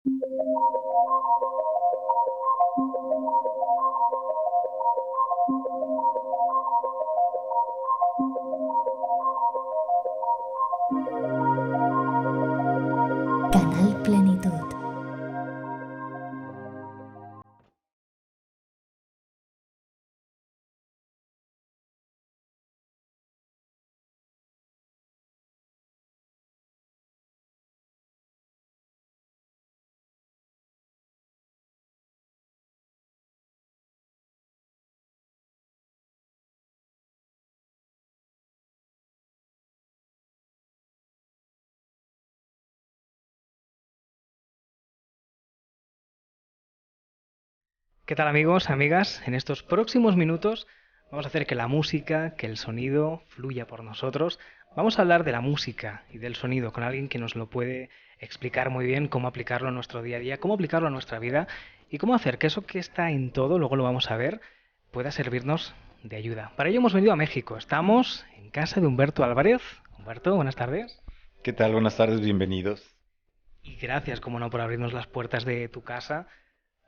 Canal Plenitud. ¿Qué tal amigos, amigas? En estos próximos minutos vamos a hacer que la música, que el sonido fluya por nosotros. Vamos a hablar de la música y del sonido con alguien que nos lo puede explicar muy bien, cómo aplicarlo a nuestro día a día, cómo aplicarlo a nuestra vida y cómo hacer que eso que está en todo, luego lo vamos a ver, pueda servirnos de ayuda. Para ello hemos venido a México. Estamos en casa de Humberto Álvarez. Humberto, buenas tardes. ¿Qué tal? Buenas tardes, bienvenidos. Y gracias, como no, por abrirnos las puertas de tu casa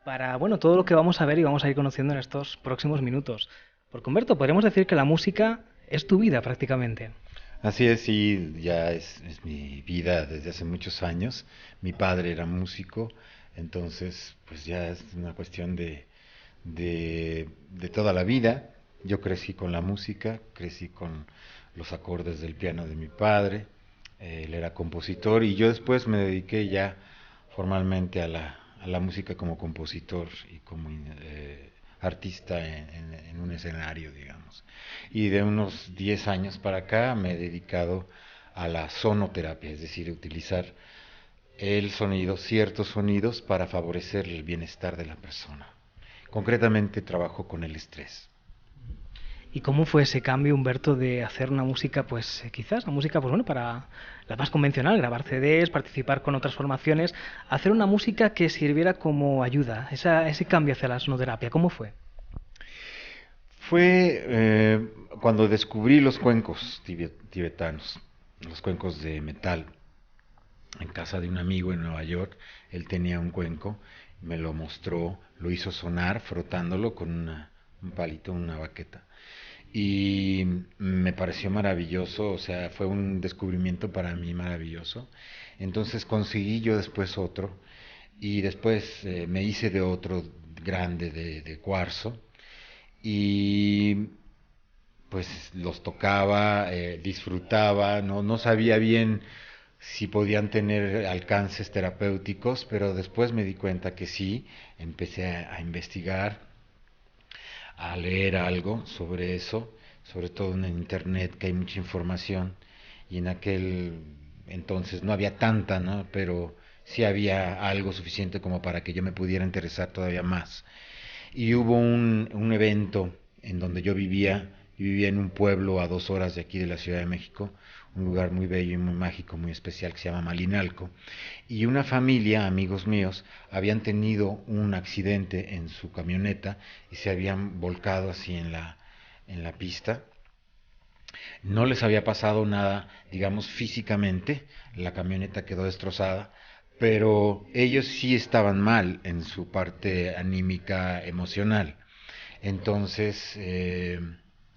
para, bueno, todo lo que vamos a ver y vamos a ir conociendo en estos próximos minutos. Porque, Humberto, podríamos decir que la música es tu vida prácticamente. Así es, sí, ya es mi vida desde hace muchos años. Mi padre era músico, entonces pues ya es una cuestión de toda la vida. Yo crecí con la música, crecí con los acordes del piano de mi padre. Él era compositor y yo después me dediqué ya formalmente a la música como compositor y como artista en un escenario, digamos. Y de unos 10 años para acá me he dedicado a la sonoterapia, es decir, utilizar el sonido, ciertos sonidos para favorecer el bienestar de la persona. Concretamente trabajo con el estrés. ¿Y cómo fue ese cambio, Humberto, de hacer una música, pues quizás una música, pues bueno, para la más convencional, grabar CDs, participar con otras formaciones, hacer una música que sirviera como ayuda, ese cambio hacia la sonoterapia, ¿cómo fue? Fue cuando descubrí los cuencos tibetanos, los cuencos de metal, en casa de un amigo en Nueva York. Él tenía un cuenco, me lo mostró, lo hizo sonar frotándolo con un palito, una baqueta. Y me pareció maravilloso, o sea, fue un descubrimiento para mí maravilloso. Entonces conseguí yo después otro y después me hice de otro grande de cuarzo y pues los tocaba, disfrutaba, no sabía bien si podían tener alcances terapéuticos, pero después me di cuenta que sí, empecé a investigar, a leer algo sobre eso, sobre todo en internet, que hay mucha información, y en aquel entonces no había tanta, ¿no? Pero sí había algo suficiente como para que yo me pudiera interesar todavía más. Y hubo un evento en donde yo vivía en un pueblo a 2 horas de aquí de la Ciudad de México, un lugar muy bello y muy mágico, muy especial que se llama Malinalco, y una familia, amigos míos, habían tenido un accidente en su camioneta y se habían volcado así en la pista. No les había pasado nada, digamos, físicamente, la camioneta quedó destrozada, pero ellos sí estaban mal en su parte anímica, emocional. Entonces,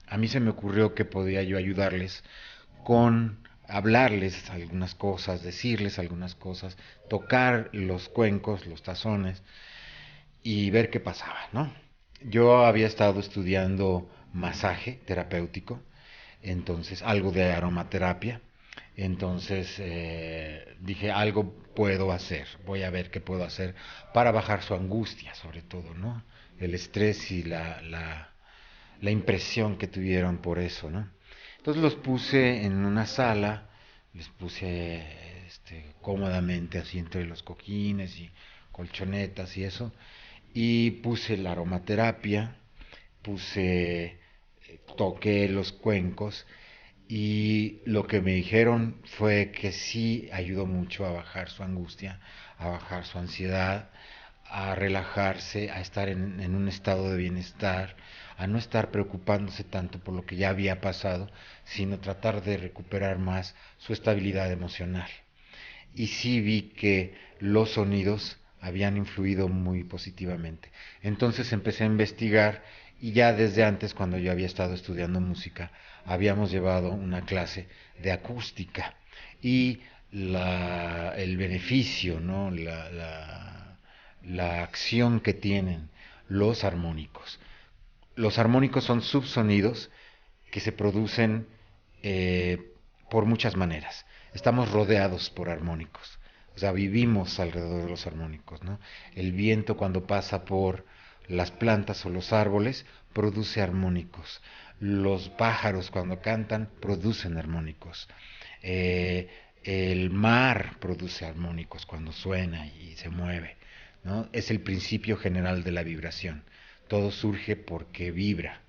a mí se me ocurrió que podía yo ayudarles con hablarles algunas cosas, decirles algunas cosas, tocar los cuencos, los tazones y ver qué pasaba, ¿no? Yo había estado estudiando masaje terapéutico, entonces algo de aromaterapia, entonces dije algo puedo hacer, voy a ver qué puedo hacer para bajar su angustia, sobre todo, ¿no? El estrés y la impresión que tuvieron por eso, ¿no? Entonces los puse en una sala, les puse cómodamente así entre los cojines y colchonetas y eso, y puse la aromaterapia, toqué los cuencos y lo que me dijeron fue que sí ayudó mucho a bajar su angustia, a bajar su ansiedad, a relajarse, a estar en un estado de bienestar, a no estar preocupándose tanto por lo que ya había pasado, sino tratar de recuperar más su estabilidad emocional. Y sí vi que los sonidos habían influido muy positivamente. Entonces empecé a investigar y ya desde antes, cuando yo había estado estudiando música, habíamos llevado una clase de acústica y el beneficio, ¿no? La acción que tienen los armónicos. Los armónicos son subsonidos que se producen por muchas maneras. Estamos rodeados por armónicos, o sea, vivimos alrededor de los armónicos, ¿no? El viento cuando pasa por las plantas o los árboles produce armónicos. Los pájaros cuando cantan producen armónicos. El mar produce armónicos cuando suena y se mueve, ¿no? Es el principio general de la vibración. Todo surge porque vibra,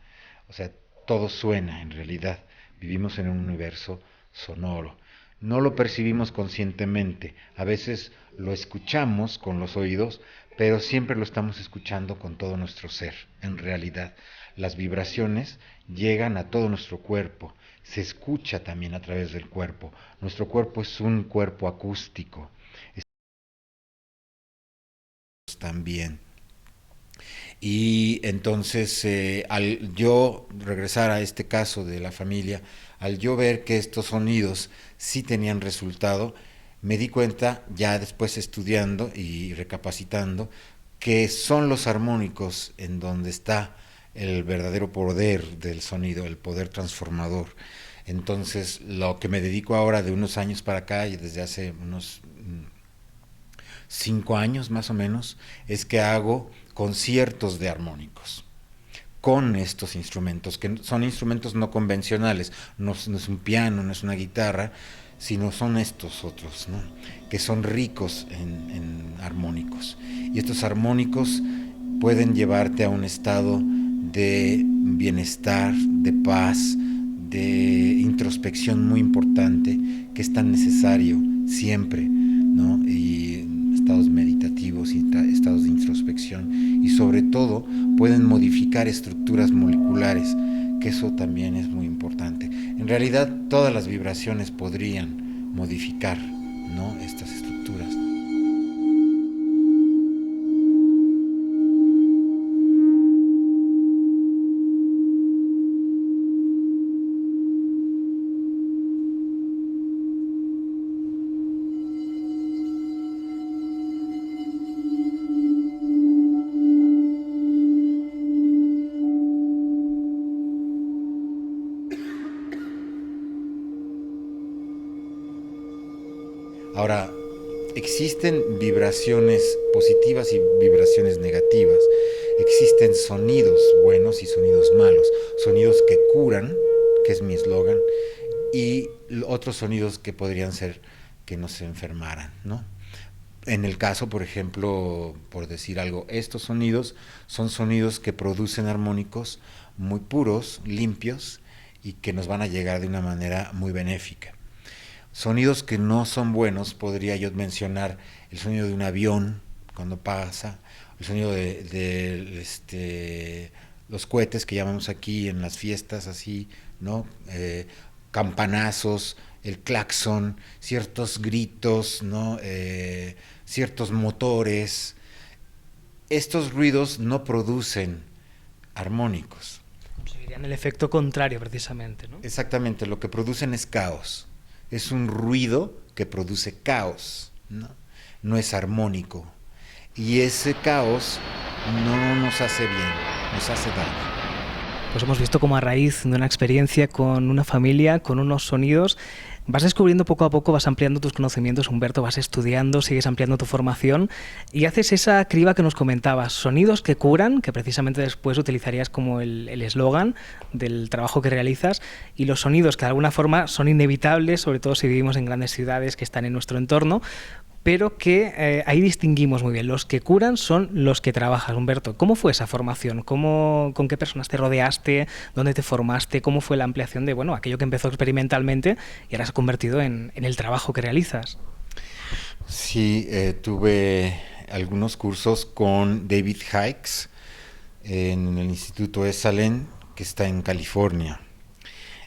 o sea, todo suena en realidad. Vivimos en un universo sonoro. No lo percibimos conscientemente, a veces lo escuchamos con los oídos, pero siempre lo estamos escuchando con todo nuestro ser. En realidad, las vibraciones llegan a todo nuestro cuerpo, se escucha también a través del cuerpo. Nuestro cuerpo es un cuerpo acústico. También. Y entonces, al yo regresar a este caso de la familia, al yo ver que estos sonidos sí tenían resultado, me di cuenta, ya después estudiando y recapacitando, que son los armónicos en donde está el verdadero poder del sonido, el poder transformador. Entonces, lo que me dedico ahora de unos años para acá, y desde hace unos 5 años más o menos, es que hago conciertos de armónicos con estos instrumentos, que son instrumentos no convencionales, no es un piano, no es una guitarra, sino son estos otros, ¿no? Que son ricos en armónicos. Y estos armónicos pueden llevarte a un estado de bienestar, de paz, de introspección muy importante, que es tan necesario siempre, ¿no? Y estados meditativos y estados de introspección, y sobre todo pueden modificar estructuras moleculares, que eso también es muy importante. En realidad todas las vibraciones podrían modificar, ¿no?, estas estructuras. Ahora, existen vibraciones positivas y vibraciones negativas. Existen sonidos buenos y sonidos malos. Sonidos que curan, que es mi eslogan, y otros sonidos que podrían ser que nos enfermaran, ¿no? En el caso, por ejemplo, por decir algo, estos sonidos son sonidos que producen armónicos muy puros, limpios, y que nos van a llegar de una manera muy benéfica. Sonidos que no son buenos, podría yo mencionar el sonido de un avión cuando pasa, el sonido de los cohetes que llamamos aquí en las fiestas, así, ¿no? Campanazos, el claxon, ciertos gritos, ¿no? Ciertos motores. Estos ruidos no producen armónicos. Serían el efecto contrario, precisamente, ¿no? Exactamente, lo que producen es caos. Es un ruido que produce caos, ¿no? No es armónico. Y ese caos no nos hace bien, nos hace daño. Pues hemos visto cómo a raíz de una experiencia con una familia, con unos sonidos, vas descubriendo poco a poco, vas ampliando tus conocimientos, Humberto, vas estudiando, sigues ampliando tu formación y haces esa criba que nos comentabas, sonidos que curan, que precisamente después utilizarías como el eslogan del trabajo que realizas, y los sonidos que de alguna forma son inevitables, sobre todo si vivimos en grandes ciudades que están en nuestro entorno, pero que ahí distinguimos muy bien. Los que curan son los que trabajas. Humberto, ¿cómo fue esa formación? ¿Con qué personas te rodeaste? ¿Dónde te formaste? ¿Cómo fue la ampliación de aquello que empezó experimentalmente y ahora se ha convertido en el trabajo que realizas? Sí, tuve algunos cursos con David Hicks en el Instituto Esalen, que está en California,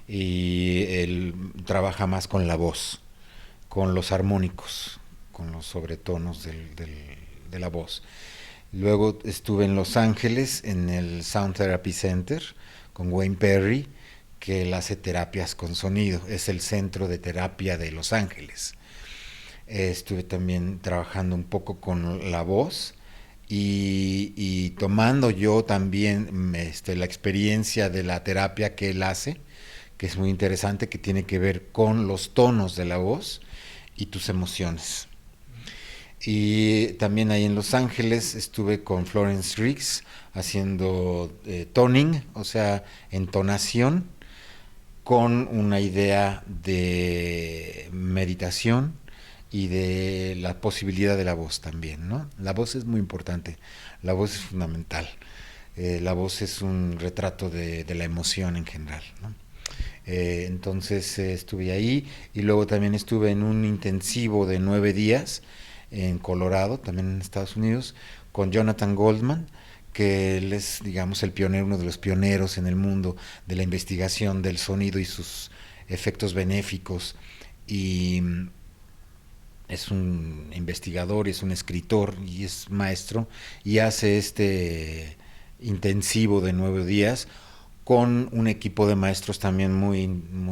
y él trabaja más con la voz, con los armónicos, con los sobretonos de la voz. Luego estuve en Los Ángeles, en el Sound Therapy Center, con Wayne Perry, que él hace terapias con sonido, es el centro de terapia de Los Ángeles. Estuve también trabajando un poco con la voz y tomando yo también la experiencia de la terapia que él hace, que es muy interesante, que tiene que ver con los tonos de la voz y tus emociones. Y también ahí en Los Ángeles estuve con Florence Riggs haciendo toning, o sea, entonación, con una idea de meditación y de la posibilidad de la voz también, ¿no? La voz es muy importante, la voz es fundamental. La voz es un retrato de la emoción en general, ¿no? Entonces estuve ahí y luego también estuve en un intensivo de 9 días en Colorado, también en Estados Unidos, con Jonathan Goldman, que él es, digamos, el pionero, uno de los pioneros en el mundo de la investigación del sonido y sus efectos benéficos, y es un investigador, es un escritor y es maestro, y hace este intensivo de 9 días con un equipo de maestros también muy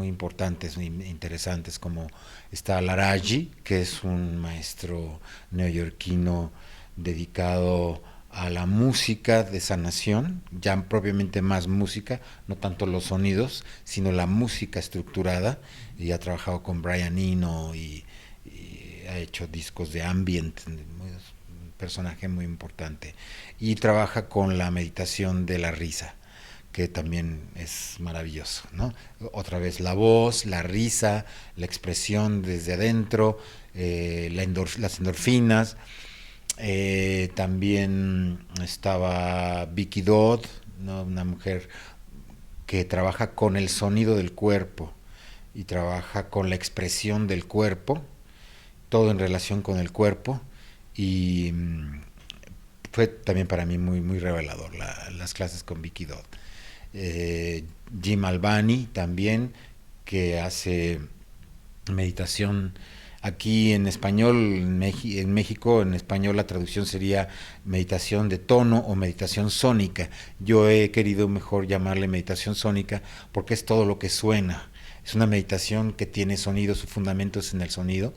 importantes, muy interesantes, como está Laraji, que es un maestro neoyorquino dedicado a la música de sanación, ya propiamente más música, no tanto los sonidos, sino la música estructurada, y ha trabajado con Brian Eno y ha hecho discos de ambient, un personaje muy importante, y trabaja con la meditación de la risa, que también es maravilloso, ¿no? Otra vez la voz, la risa, la expresión desde adentro, las endorfinas. También estaba Vicky Dodd, ¿no? Una mujer que trabaja con el sonido del cuerpo y trabaja con la expresión del cuerpo, todo en relación con el cuerpo, y fue también para mí muy revelador las clases con Vicky Dodd. Jim Albani también, que hace meditación aquí en español, en México en español la traducción sería meditación de tono o meditación sónica. Yo he querido mejor llamarle meditación sónica porque es todo lo que suena. Es una meditación que tiene sonido, su fundamento es en el sonido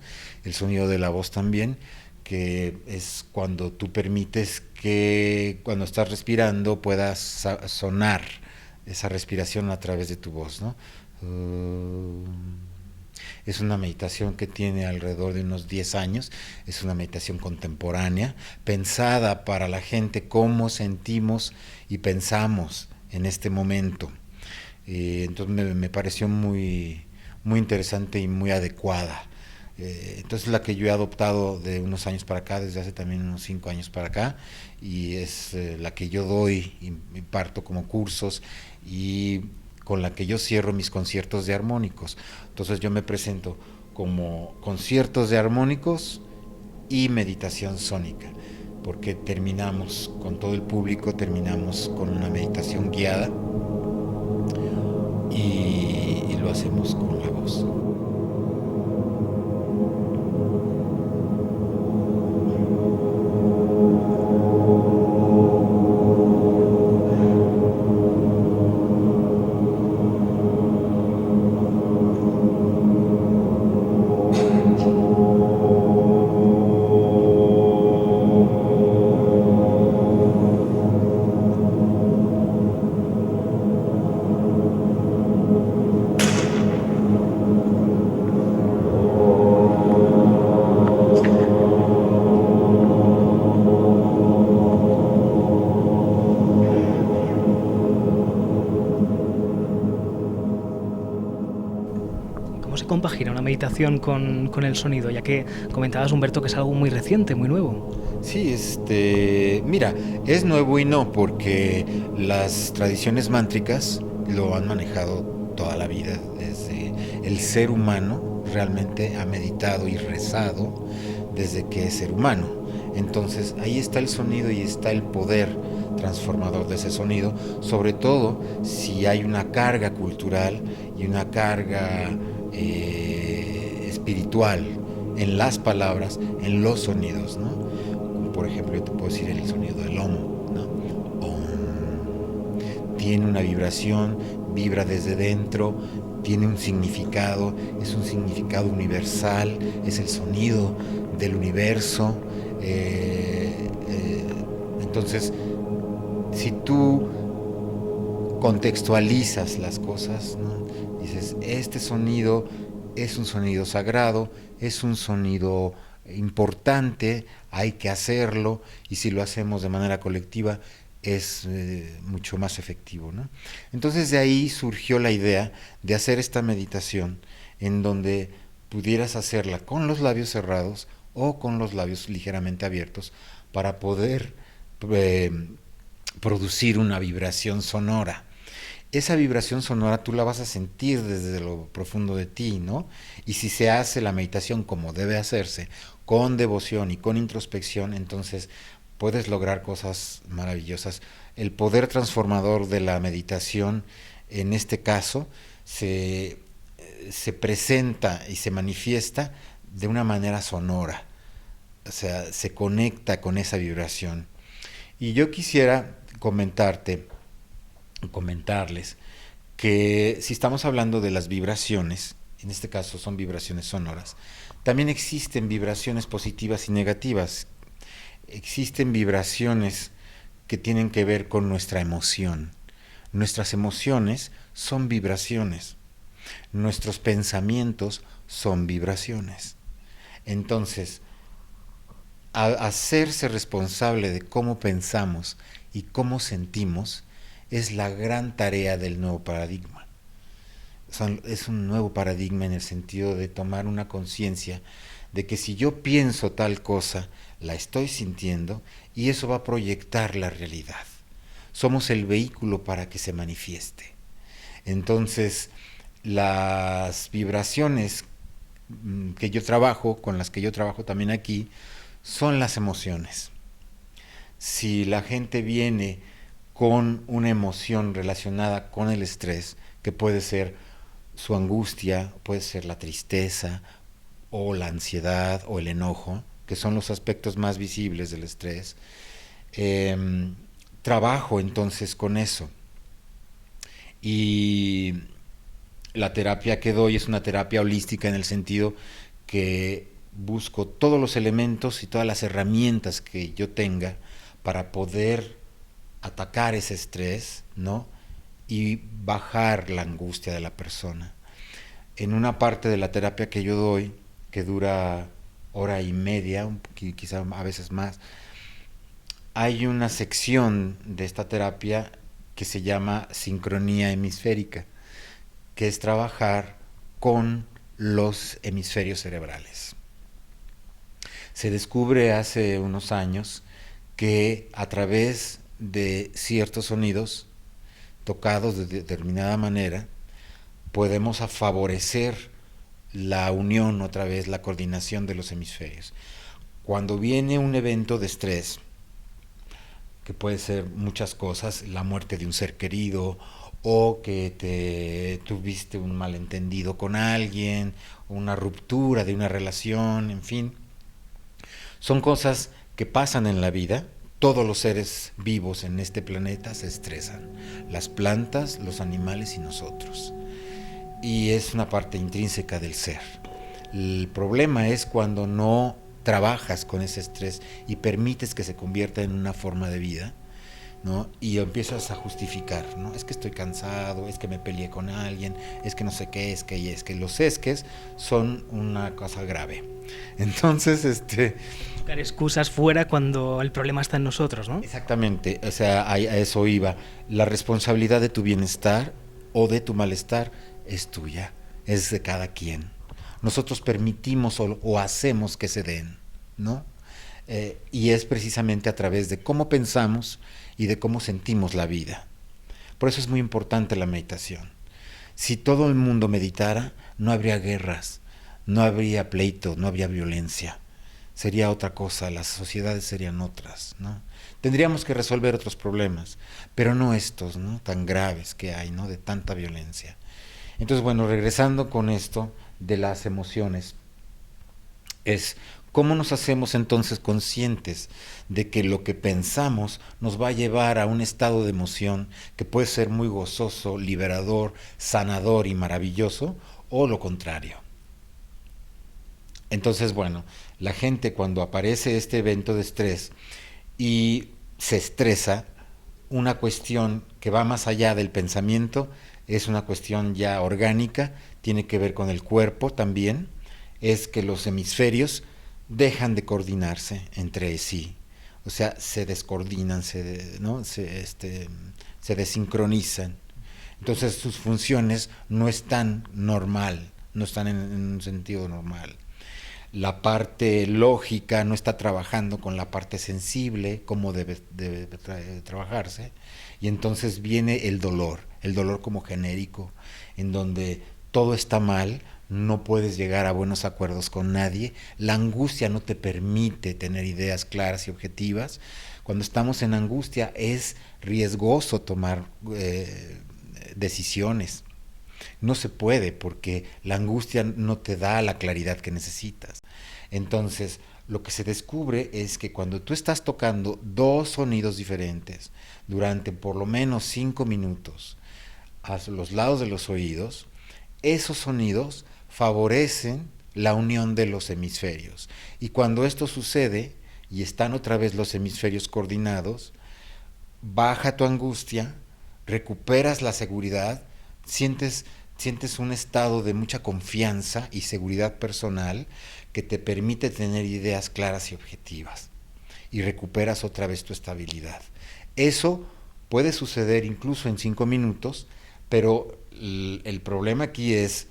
de la voz también, que es cuando tú permites que cuando estás respirando puedas sonar esa respiración a través de tu voz, ¿no? Es una meditación que tiene alrededor de unos 10 años, es una meditación contemporánea, pensada para la gente, cómo sentimos y pensamos en este momento. Entonces me pareció muy interesante y muy adecuada. Entonces la que yo he adoptado de unos años para acá, desde hace también unos 5 años para acá, y es la que yo doy y imparto como cursos, y con la que yo cierro mis conciertos de armónicos. Entonces yo me presento como conciertos de armónicos y meditación sónica, porque terminamos con todo el público, terminamos con una meditación guiada y lo hacemos con la voz. Compagina una meditación con el sonido, ya que comentabas, Humberto, que es algo muy reciente, muy nuevo? Sí, mira, es nuevo y no, porque las tradiciones mántricas lo han manejado toda la vida, desde el ser humano realmente ha meditado y rezado desde que es ser humano. Entonces ahí está el sonido y está el poder transformador de ese sonido, sobre todo si hay una carga cultural y una carga espiritual en las palabras, en los sonidos, ¿no? Por por ejemplo, yo te puedo decir el sonido del Om, ¿no? Om. Tiene una vibración, vibra desde dentro, tiene un significado, es un significado universal, es el sonido del universo. Entonces, si tú contextualizas las cosas, ¿no? Dices, este sonido es un sonido sagrado, es un sonido importante, hay que hacerlo, y si lo hacemos de manera colectiva es mucho más efectivo, ¿no? Entonces de ahí surgió la idea de hacer esta meditación en donde pudieras hacerla con los labios cerrados o con los labios ligeramente abiertos para poder eh, producir una vibración sonora. Esa vibración sonora tú la vas a sentir desde lo profundo de ti, ¿no? Y si se hace la meditación como debe hacerse, con devoción y con introspección, entonces puedes lograr cosas maravillosas. El poder transformador de la meditación, en este caso, se presenta y se manifiesta de una manera sonora, o sea, se conecta con esa vibración. Y yo quisiera comentarles que si estamos hablando de las vibraciones, en este caso son vibraciones sonoras, también existen vibraciones positivas y negativas. Existen vibraciones que tienen que ver con nuestra emoción. Nuestras emociones son vibraciones. Nuestros pensamientos son vibraciones. Entonces, hacerse responsable de cómo pensamos y cómo sentimos es la gran tarea del nuevo paradigma. Es un nuevo paradigma en el sentido de tomar una conciencia de que si yo pienso tal cosa, la estoy sintiendo y eso va a proyectar la realidad. Somos el vehículo para que se manifieste. Entonces, las vibraciones que yo trabajo, con las que yo trabajo también aquí, son las emociones. Si la gente viene con una emoción relacionada con el estrés, que puede ser su angustia, puede ser la tristeza, o la ansiedad, o el enojo, que son los aspectos más visibles del estrés, trabajo entonces con eso. Y la terapia que doy es una terapia holística en el sentido que busco todos los elementos y todas las herramientas que yo tenga para poder atacar ese estrés, ¿no? Y bajar la angustia de la persona. En una parte de la terapia que yo doy, que dura hora y media, quizá a veces más, hay una sección de esta terapia que se llama sincronía hemisférica, que es trabajar con los hemisferios cerebrales. Se descubre hace unos años que a través de ciertos sonidos tocados de determinada manera podemos favorecer la unión, otra vez la coordinación de los hemisferios. Cuando viene un evento de estrés, que puede ser muchas cosas, la muerte de un ser querido, o que tuviste un malentendido con alguien, una ruptura de una relación, en fin, son cosas que pasan en la vida. Todos los seres vivos en este planeta se estresan, las plantas, los animales y nosotros. Y es una parte intrínseca del ser. El problema es cuando no trabajas con ese estrés y permites que se convierta en una forma de vida, ¿no? Y empiezas a justificar, ¿no? Es que estoy cansado, es que me peleé con alguien, es que no sé qué, es que los esques son una cosa grave. Entonces, buscar excusas fuera cuando el problema está en nosotros, ¿no? Exactamente, o sea, a eso iba. La responsabilidad de tu bienestar o de tu malestar es tuya, es de cada quien. Nosotros permitimos o hacemos que se den, ¿no? Y es precisamente a través de cómo pensamos y de cómo sentimos la vida. Por eso es muy importante la meditación. Si todo el mundo meditara, no habría guerras, no habría pleito, no habría violencia. Sería otra cosa, las sociedades serían otras, ¿no? Tendríamos que resolver otros problemas, pero no estos, ¿no? Tan graves que hay, ¿no? De tanta violencia. Entonces, bueno, regresando con esto de las emociones, es ¿Cómo nos hacemos entonces conscientes de que lo que pensamos nos va a llevar a un estado de emoción que puede ser muy gozoso, liberador, sanador y maravilloso, o lo contrario? Entonces, bueno, la gente cuando aparece este evento de estrés y se estresa, una cuestión que va más allá del pensamiento, es una cuestión ya orgánica, tiene que ver con el cuerpo también, es que los hemisferios dejan de coordinarse entre sí, o sea, se descoordinan, ¿no? Se desincronizan. Entonces sus funciones no están normal, no están en un sentido normal. La parte lógica no está trabajando con la parte sensible como debe trabajarse, y entonces viene el dolor como genérico, en donde todo está mal, no puedes llegar a buenos acuerdos con nadie, la angustia no te permite tener ideas claras y objetivas. Cuando estamos en angustia es riesgoso tomar decisiones. No se puede porque la angustia no te da la claridad que necesitas. Entonces, lo que se descubre es que cuando tú estás tocando dos sonidos diferentes durante por lo menos 5 minutos a los lados de los oídos, esos sonidos favorecen la unión de los hemisferios. Y cuando esto sucede y están otra vez los hemisferios coordinados, baja tu angustia, recuperas la seguridad, sientes un estado de mucha confianza y seguridad personal que te permite tener ideas claras y objetivas, y recuperas otra vez tu estabilidad. Eso puede suceder incluso en 5 minutos, pero el problema aquí es,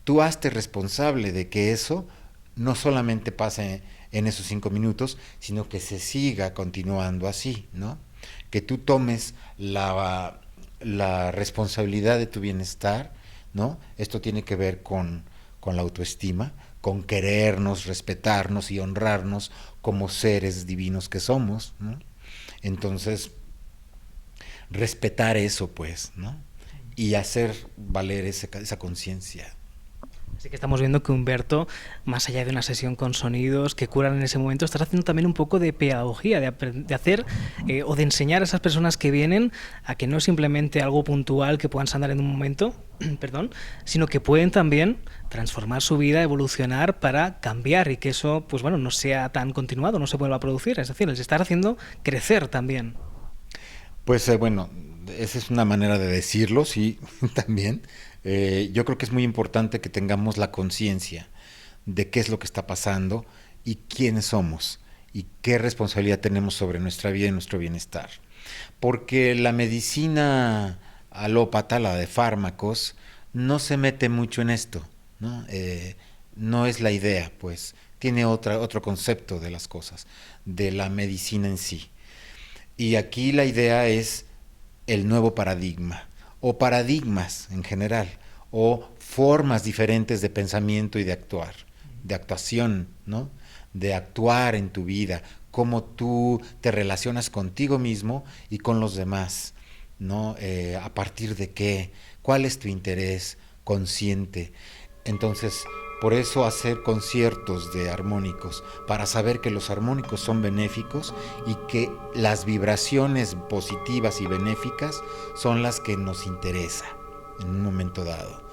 tú hazte responsable de que eso no solamente pase en esos 5 minutos, sino que se siga continuando así, ¿no? Que tú tomes la responsabilidad de tu bienestar, ¿no? Esto tiene que ver con la autoestima, con querernos, respetarnos y honrarnos como seres divinos que somos, ¿no? Entonces, respetar eso, pues, ¿no? Y hacer valer esa conciencia. Así que estamos viendo que Humberto, más allá de una sesión con sonidos que curan en ese momento, estás haciendo también un poco de pedagogía, de hacer o de enseñar a esas personas que vienen a que no es simplemente algo puntual que puedan sanar en un momento, perdón, sino que pueden también transformar su vida, evolucionar para cambiar y que eso, pues bueno, no sea tan continuado, no se vuelva a producir. Es decir, les estás haciendo crecer también. Pues bueno, esa es una manera de decirlo, sí, también. Yo creo que es muy importante que tengamos la conciencia de qué es lo que está pasando y quiénes somos y qué responsabilidad tenemos sobre nuestra vida y nuestro bienestar. Porque la medicina alópata, la de fármacos, no se mete mucho en esto, ¿no? No es la idea, pues, tiene otro concepto de las cosas, de la medicina en sí. Y aquí la idea es el nuevo paradigma, o paradigmas en general, o formas diferentes de pensamiento y de actuar, de actuación, ¿no? De actuar en tu vida, cómo tú te relacionas contigo mismo y con los demás, ¿no? A partir de qué, cuál es tu interés consciente. Entonces, por eso hacer conciertos de armónicos, para saber que los armónicos son benéficos y que las vibraciones positivas y benéficas son las que nos interesa en un momento dado.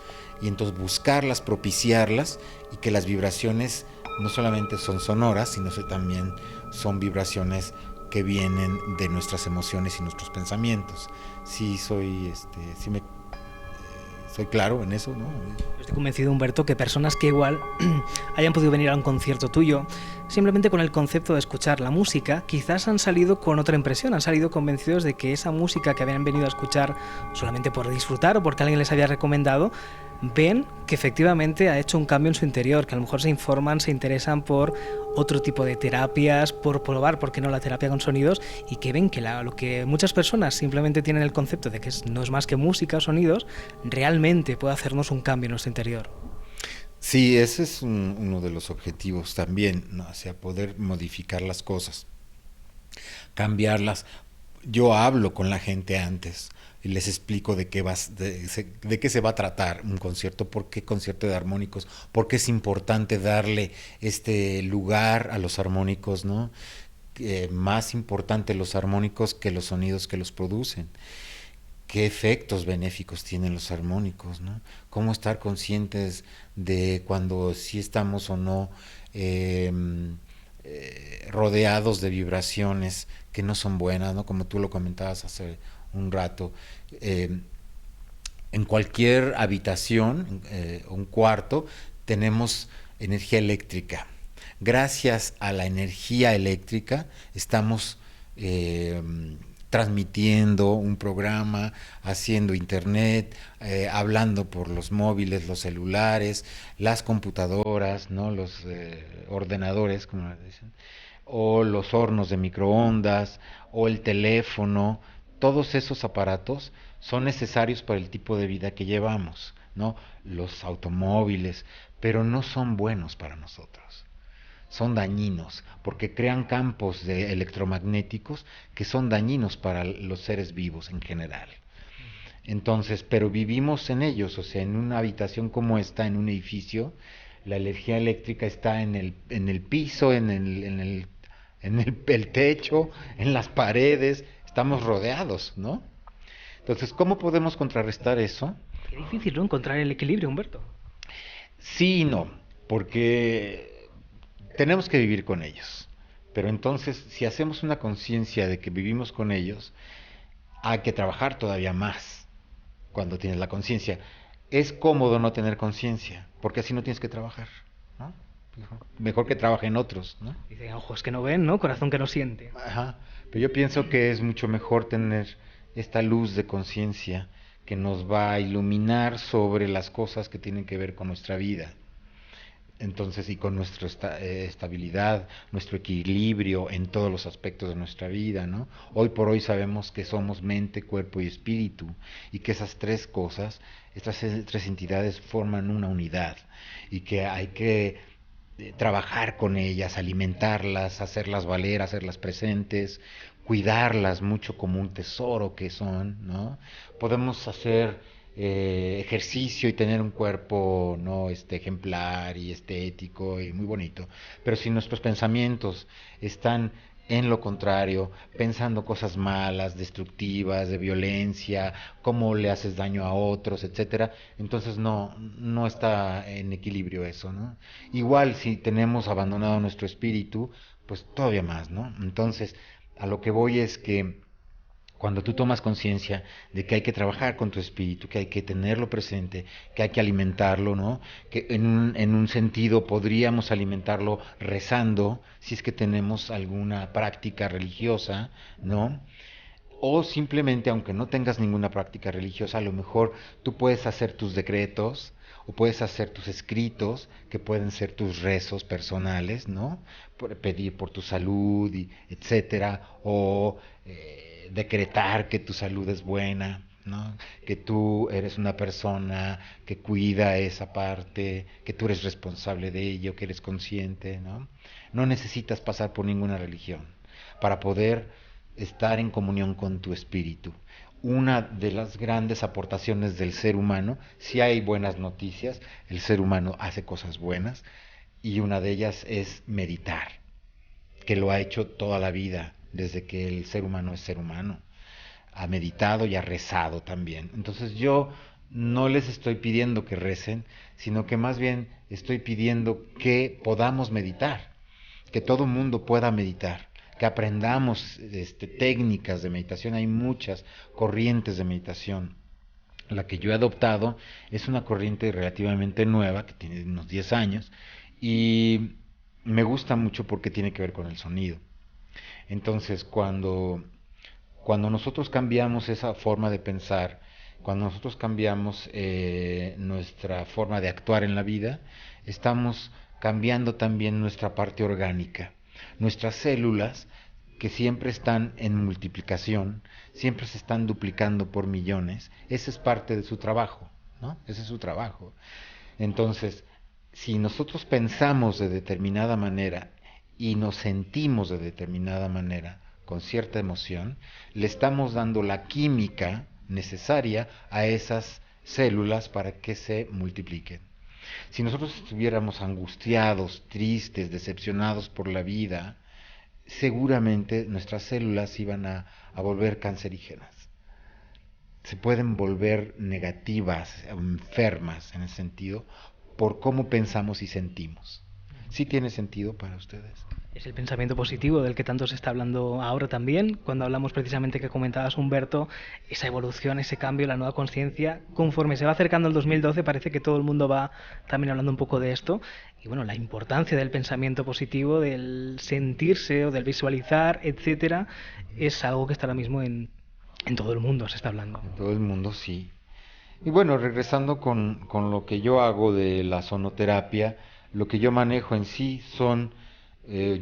Y entonces buscarlas, propiciarlas, y que las vibraciones no solamente son sonoras, sino que también son vibraciones que vienen de nuestras emociones y nuestros pensamientos. Sí, soy claro en eso, ¿no? Estoy convencido, Humberto, que personas que igual hayan podido venir a un concierto tuyo, simplemente con el concepto de escuchar la música, quizás han salido con otra impresión, han salido convencidos de que esa música que habían venido a escuchar solamente por disfrutar o porque alguien les había recomendado, ven que efectivamente ha hecho un cambio en su interior, que a lo mejor se informan, se interesan por otro tipo de terapias, por probar, ¿por qué no?, la terapia con sonidos, y que ven que lo que muchas personas simplemente tienen el concepto de que no es más que música o sonidos, realmente puede hacernos un cambio en nuestro interior. Sí, ese es uno de los objetivos también, ¿no? O sea, poder modificar las cosas, cambiarlas. Yo hablo con la gente antes y les explico de qué se va a tratar un concierto, por qué concierto de armónicos, por qué es importante darle este lugar a los armónicos, ¿no? Más importante los armónicos que los sonidos que los producen. Qué efectos benéficos tienen los armónicos, ¿no? Cómo estar conscientes de cuando sí estamos o no rodeados de vibraciones que no son buenas, ¿no? Como tú lo comentabas hace un rato. En cualquier habitación, un cuarto, tenemos energía eléctrica. Gracias a la energía eléctrica estamos transmitiendo un programa, haciendo internet, hablando por los móviles, los celulares, las computadoras, ¿no? Los ordenadores, como le dicen, o los hornos de microondas, o el teléfono. Todos esos aparatos son necesarios para el tipo de vida que llevamos, ¿no? Los automóviles, pero no son buenos para nosotros. Son dañinos porque crean campos electromagnéticos que son dañinos para los seres vivos en general. Entonces, pero vivimos en ellos, o sea, en una habitación como esta, en un edificio, la energía eléctrica está en el piso, el techo, en las paredes, estamos rodeados, ¿no? Entonces, ¿cómo podemos contrarrestar eso? Qué difícil, ¿no? Encontrar el equilibrio, Humberto. Sí y no, porque tenemos que vivir con ellos. Pero entonces, si hacemos una conciencia de que vivimos con ellos, hay que trabajar todavía más cuando tienes la conciencia. Es cómodo no tener conciencia, porque así no tienes que trabajar, ¿no? Mejor que trabajen otros, ¿no? Dicen, ojos que no ven, ¿no? Corazón que no siente. Ajá. Pero yo pienso que es mucho mejor tener esta luz de conciencia que nos va a iluminar sobre las cosas que tienen que ver con nuestra vida. Entonces, y con nuestra estabilidad, nuestro equilibrio en todos los aspectos de nuestra vida, ¿no? Hoy por hoy sabemos que somos mente, cuerpo y espíritu, y que esas tres cosas, estas tres entidades forman una unidad, y que hay que trabajar con ellas, alimentarlas, hacerlas valer, hacerlas presentes, cuidarlas mucho como un tesoro que son, ¿no? Podemos hacer ejercicio y tener un cuerpo no ejemplar y estético y muy bonito, pero si nuestros pensamientos están en lo contrario, pensando cosas malas, destructivas, de violencia, cómo le haces daño a otros, etcétera, entonces no está en equilibrio eso, ¿no? Igual si tenemos abandonado nuestro espíritu, pues todavía más, ¿no? Entonces, a lo que voy es que cuando tú tomas conciencia de que hay que trabajar con tu espíritu, que hay que tenerlo presente, que hay que alimentarlo, ¿no? Que en un sentido podríamos alimentarlo rezando, si es que tenemos alguna práctica religiosa, ¿no? O simplemente, aunque no tengas ninguna práctica religiosa, a lo mejor tú puedes hacer tus decretos o puedes hacer tus escritos, que pueden ser tus rezos personales, ¿no? Pedir por tu salud, etcétera, o decretar que tu salud es buena, ¿no? Que tú eres una persona que cuida esa parte, que tú eres responsable de ello, que eres consciente, ¿no? No necesitas pasar por ninguna religión para poder estar en comunión con tu espíritu. Una de las grandes aportaciones del ser humano, si hay buenas noticias, el ser humano hace cosas buenas, y una de ellas es meditar, que lo ha hecho toda la vida, desde que el ser humano es ser humano. Ha meditado y ha rezado también. Entonces yo no les estoy pidiendo que recen, sino que más bien estoy pidiendo que podamos meditar, que todo el mundo pueda meditar, que aprendamos técnicas de meditación. Hay muchas corrientes de meditación. La que yo he adoptado es una corriente relativamente nueva, que tiene unos 10 años, y me gusta mucho porque tiene que ver con el sonido. Entonces, cuando nosotros cambiamos esa forma de pensar, cuando nosotros cambiamos nuestra forma de actuar en la vida, estamos cambiando también nuestra parte orgánica. Nuestras células, que siempre están en multiplicación, siempre se están duplicando por millones, ese es parte de su trabajo, ¿no? Ese es su trabajo. Entonces, si nosotros pensamos de determinada manera y nos sentimos de determinada manera, con cierta emoción, le estamos dando la química necesaria a esas células para que se multipliquen. Si nosotros estuviéramos angustiados, tristes, decepcionados por la vida, seguramente nuestras células iban a volver cancerígenas. Se pueden volver negativas, enfermas en ese sentido, por cómo pensamos y sentimos. ¿Sí tiene sentido para ustedes? Es el pensamiento positivo del que tanto se está hablando ahora también, cuando hablamos precisamente que comentabas, Humberto, esa evolución, ese cambio, la nueva conciencia. Conforme se va acercando el 2012 parece que todo el mundo va también hablando un poco de esto. Y bueno, la importancia del pensamiento positivo, del sentirse o del visualizar, etcétera, es algo que está ahora mismo en todo el mundo, se está hablando. En todo el mundo, sí. Y bueno, regresando con lo que yo hago de la sonoterapia, lo que yo manejo en sí son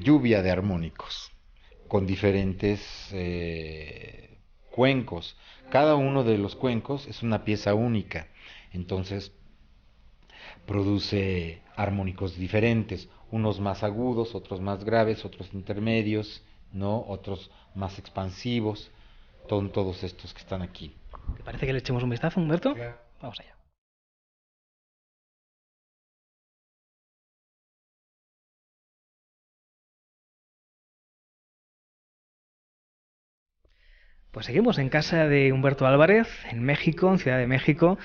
lluvia de armónicos con diferentes cuencos. Cada uno de los cuencos es una pieza única, entonces produce armónicos diferentes, unos más agudos, otros más graves, otros intermedios, ¿no? Otros más expansivos, todos estos que están aquí. ¿Te parece que le echemos un vistazo, Humberto? Claro. Vamos allá. Pues seguimos en casa de Humberto Álvarez, en México, en Ciudad de México,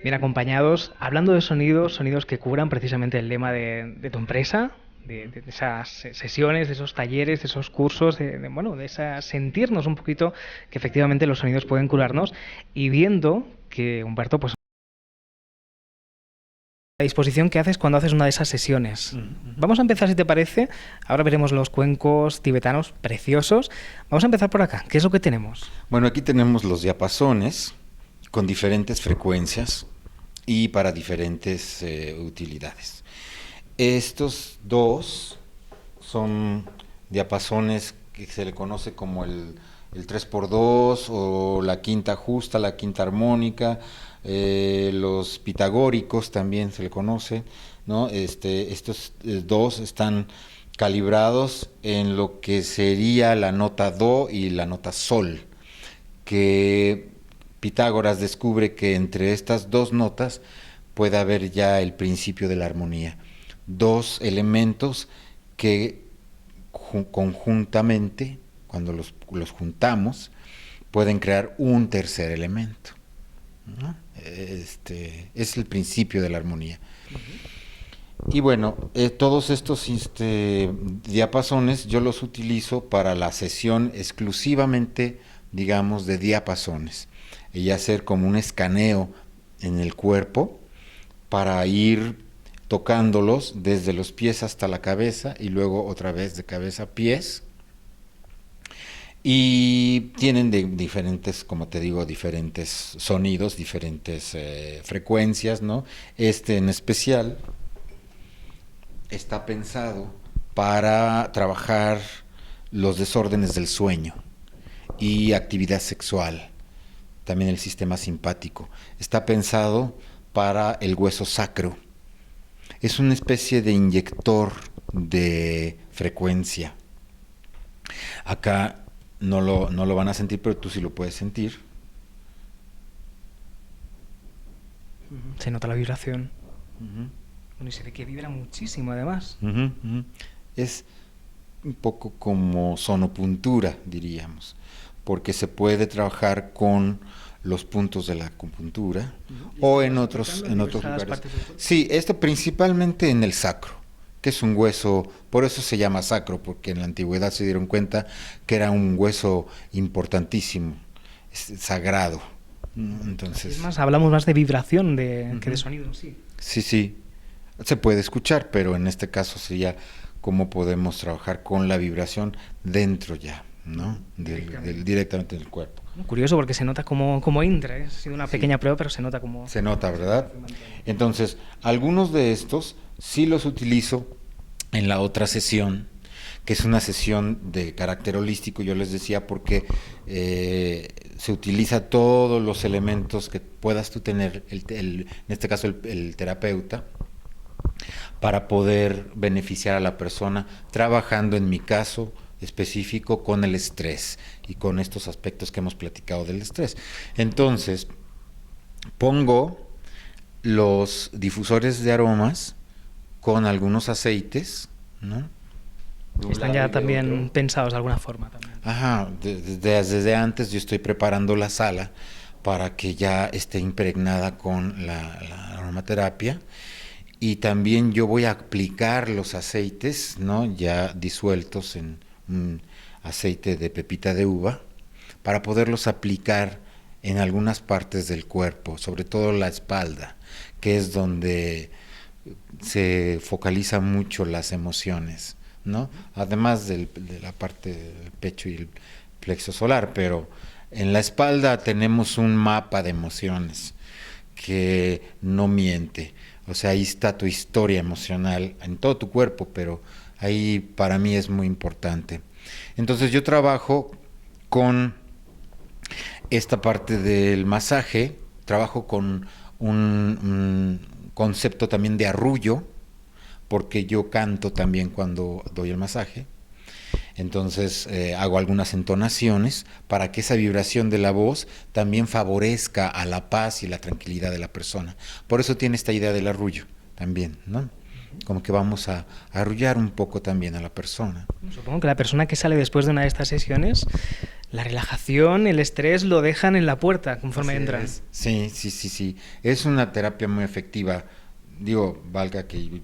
bien acompañados, hablando de sonidos, sonidos que cubran precisamente el lema de tu empresa, de esas sesiones, de esos talleres, de esos cursos, bueno, de esa sentirnos un poquito que efectivamente los sonidos pueden curarnos, y viendo que Humberto, pues la disposición que haces cuando haces una de esas sesiones. Vamos a empezar, si te parece. Ahora veremos los cuencos tibetanos preciosos. Vamos a empezar por acá. ¿Qué es lo que tenemos? Bueno, aquí tenemos los diapasones con diferentes frecuencias y para diferentes utilidades. Estos dos son diapasones que se le conoce como el 3x2 o la quinta justa, la quinta armónica. Los pitagóricos también se le conoce, ¿no? Estos dos están calibrados en lo que sería la nota do y la nota sol, que Pitágoras descubre que entre estas dos notas puede haber ya el principio de la armonía. Dos elementos que conjuntamente, cuando los juntamos, pueden crear un tercer elemento, ¿no? Es el principio de la armonía. Y bueno, todos estos diapasones yo los utilizo para la sesión exclusivamente, digamos, de diapasones, y hacer como un escaneo en el cuerpo para ir tocándolos desde los pies hasta la cabeza y luego otra vez de cabeza a pies. Y tienen diferentes, como te digo, diferentes sonidos, diferentes frecuencias, ¿no? En especial está pensado para trabajar los desórdenes del sueño y actividad sexual, también el sistema simpático. Está pensado para el hueso sacro. Es una especie de inyector de frecuencia. Acá no lo van a sentir, pero tú sí lo puedes sentir. Se nota la vibración. Bueno, y se ve que vibra muchísimo además. Es un poco como sonopuntura, diríamos, porque se puede trabajar con los puntos de la acupuntura o en otros lugares. Sí, esto principalmente en el sacro, que es un hueso, por eso se llama sacro, porque en la antigüedad se dieron cuenta que era un hueso importantísimo, sagrado. Entonces, es más, hablamos más de vibración que de sonido en sí. Sí, se puede escuchar, pero en este caso sería cómo podemos trabajar con la vibración dentro ya, ¿no? Directamente en el cuerpo. Curioso porque se nota como entra, ha sido una pequeña prueba, pero se nota como... Se nota, ¿verdad? Entonces, algunos de estos sí los utilizo en la otra sesión, que es una sesión de carácter holístico, yo les decía, porque se utiliza todos los elementos que puedas tú tener, en este caso el terapeuta, para poder beneficiar a la persona, trabajando en mi caso específico con el estrés y con estos aspectos que hemos platicado del estrés. Entonces, pongo los difusores de aromas con algunos aceites, ¿no? Están ya también pensados de alguna forma también. Ajá, desde antes yo estoy preparando la sala para que ya esté impregnada con la aromaterapia, y también yo voy a aplicar los aceites, ¿no? Ya disueltos en un aceite de pepita de uva, para poderlos aplicar en algunas partes del cuerpo, sobre todo la espalda, que es donde se focalizan mucho las emociones, ¿no? Además de la parte del pecho y el plexo solar, pero en la espalda tenemos un mapa de emociones que no miente. O sea, ahí está tu historia emocional en todo tu cuerpo, pero ahí para mí es muy importante. Entonces yo trabajo con esta parte del masaje, trabajo con un concepto también de arrullo, porque yo canto también cuando doy el masaje. Entonces hago algunas entonaciones para que esa vibración de la voz también favorezca a la paz y la tranquilidad de la persona. Por eso tiene esta idea del arrullo también, ¿no? Como que vamos a arrullar un poco también a la persona. Supongo que la persona que sale después de una de estas sesiones, la relajación, el estrés lo dejan en la puerta conforme Así entran. es. Sí. Es una terapia muy efectiva. Digo, valga que,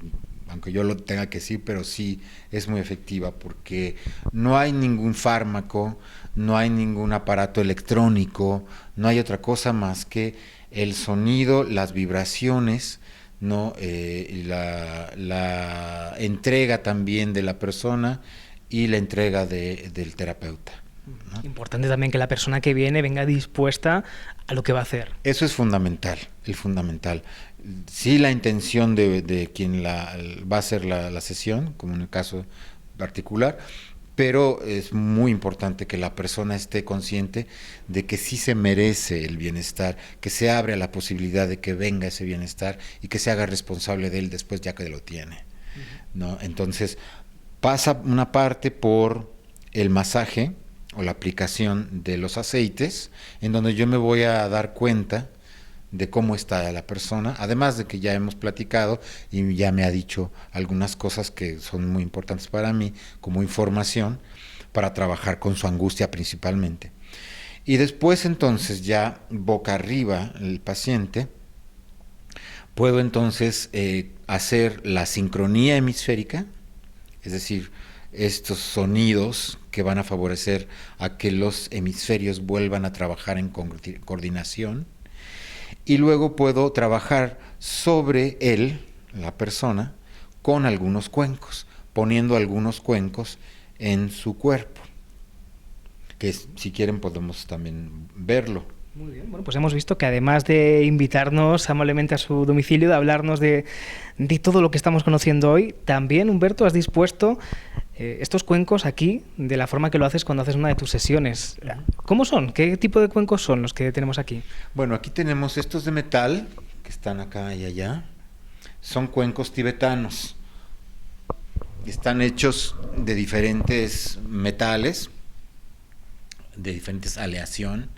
aunque yo lo tenga que decir, pero sí es muy efectiva, porque no hay ningún fármaco, no hay ningún aparato electrónico, no hay otra cosa más que el sonido, las vibraciones, ¿no? La entrega también de la persona y la entrega del terapeuta, ¿no? Importante también que la persona que viene venga dispuesta a lo que va a hacer. Eso es fundamental, el fundamental. Sí, la intención de quien va a hacer la sesión, como en el caso particular, pero es muy importante que la persona esté consciente de que sí se merece el bienestar, que se abre a la posibilidad de que venga ese bienestar y que se haga responsable de él después ya que lo tiene, ¿no? Entonces, pasa una parte por el masaje o la aplicación de los aceites, en donde yo me voy a dar cuenta de cómo está la persona, además de que ya hemos platicado y ya me ha dicho algunas cosas que son muy importantes para mí como información para trabajar con su angustia principalmente. Y después entonces ya boca arriba el paciente, puedo entonces hacer la sincronía hemisférica, es decir, estos sonidos que van a favorecer a que los hemisferios vuelvan a trabajar en coordinación. Y luego puedo trabajar sobre él, la persona, con algunos cuencos, poniendo algunos cuencos en su cuerpo, que si quieren podemos también verlo. Muy bien, bueno, pues hemos visto que además de invitarnos amablemente a su domicilio, de hablarnos de todo lo que estamos conociendo hoy, también, Humberto, has dispuesto estos cuencos aquí de la forma que lo haces cuando haces una de tus sesiones. ¿Cómo son? ¿Qué tipo de cuencos son los que tenemos aquí? Bueno, aquí tenemos estos de metal, que están acá y allá. Son cuencos tibetanos. Están hechos de diferentes metales, de diferentes aleación.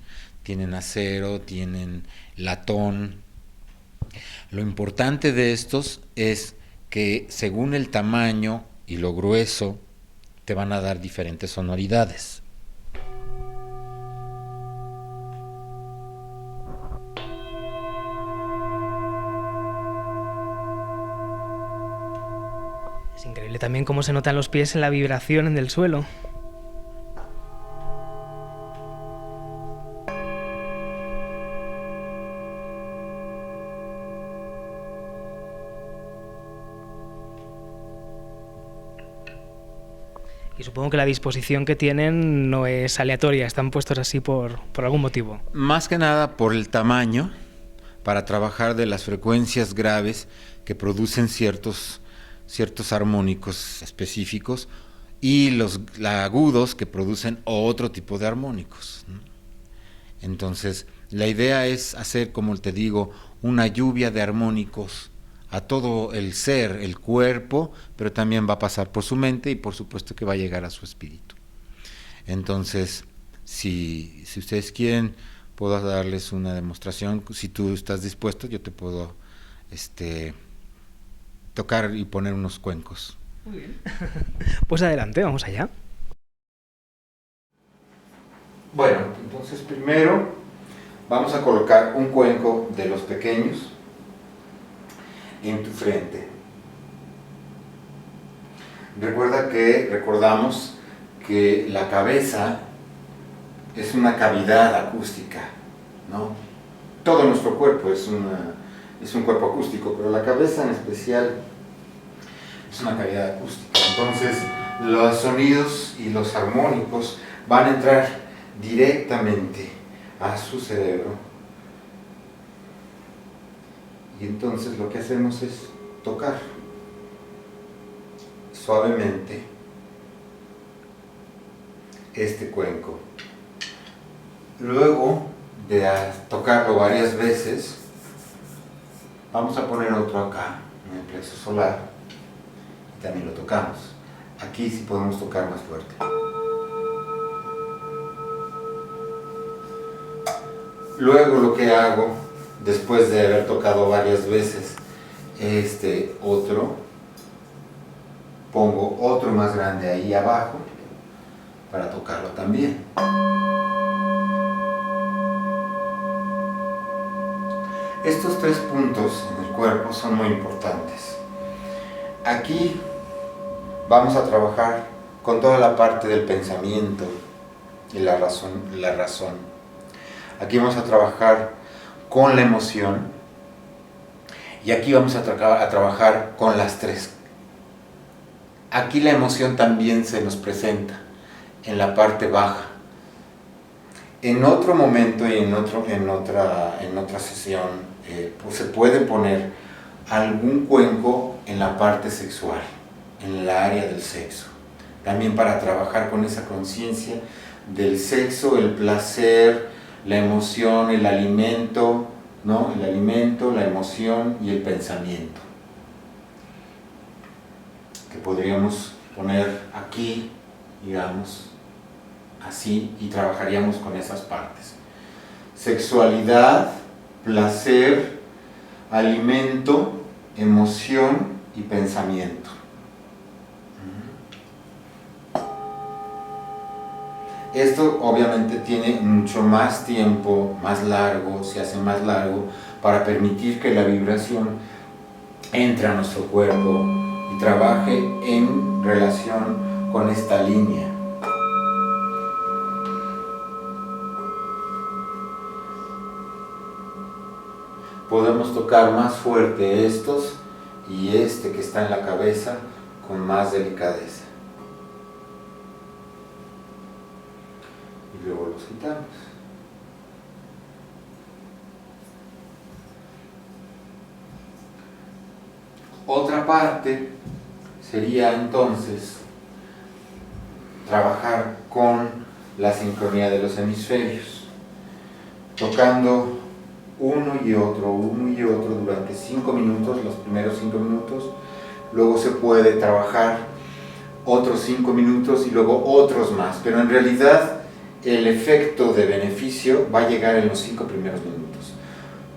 Tienen acero, tienen latón. Lo importante de estos es que según el tamaño y lo grueso, te van a dar diferentes sonoridades. Es increíble también cómo se notan los pies en la vibración en el suelo. Y supongo que la disposición que tienen no es aleatoria, están puestos así por algún motivo. Más que nada por el tamaño, para trabajar de las frecuencias graves que producen ciertos armónicos específicos y los agudos que producen otro tipo de armónicos, ¿no? Entonces, la idea es hacer, como te digo, una lluvia de armónicos a todo el ser, el cuerpo, pero también va a pasar por su mente y por supuesto que va a llegar a su espíritu. Entonces, si ustedes quieren, puedo darles una demostración. Si tú estás dispuesto, yo te puedo tocar y poner unos cuencos. Muy bien. Pues adelante, vamos allá. Bueno, entonces primero vamos a colocar un cuenco de los pequeños en tu frente. Recordamos que la cabeza es una cavidad acústica, ¿no? Todo nuestro cuerpo es un cuerpo acústico, pero la cabeza en especial es una cavidad acústica. Entonces, los sonidos y los armónicos van a entrar directamente a su cerebro. Y entonces lo que hacemos es tocar suavemente este cuenco. Luego de tocarlo varias veces, vamos a poner otro acá, en el plexo solar, y también lo tocamos. Aquí sí podemos tocar más fuerte. Luego lo que hago, después de haber tocado varias veces este otro, pongo otro más grande ahí abajo para tocarlo también. Estos 3 puntos en el cuerpo son muy importantes. Aquí vamos a trabajar con toda la parte del pensamiento y la razón. Aquí vamos a trabajar con la emoción y aquí vamos a trabajar con las 3. Aquí la emoción también se nos presenta en la parte baja. En otro momento y en otra sesión pues se puede poner algún cuenco en la parte sexual, en el área del sexo. También para trabajar con esa conciencia del sexo, el placer, la emoción, el alimento, ¿no? El alimento, la emoción y el pensamiento. Que podríamos poner aquí, digamos, así, y trabajaríamos con esas partes. Sexualidad, placer, alimento, emoción y pensamiento. Esto obviamente tiene mucho más tiempo, más largo, se hace más largo, para permitir que la vibración entre a nuestro cuerpo y trabaje en relación con esta línea. Podemos tocar más fuerte estos y este que está en la cabeza con más delicadeza. Y luego los quitamos. Otra parte sería entonces trabajar con la sincronía de los hemisferios, tocando uno y otro durante 5 minutos, los primeros 5 minutos. Luego se puede trabajar otros 5 minutos y luego otros más, pero en realidad el efecto de beneficio va a llegar en los 5 primeros minutos.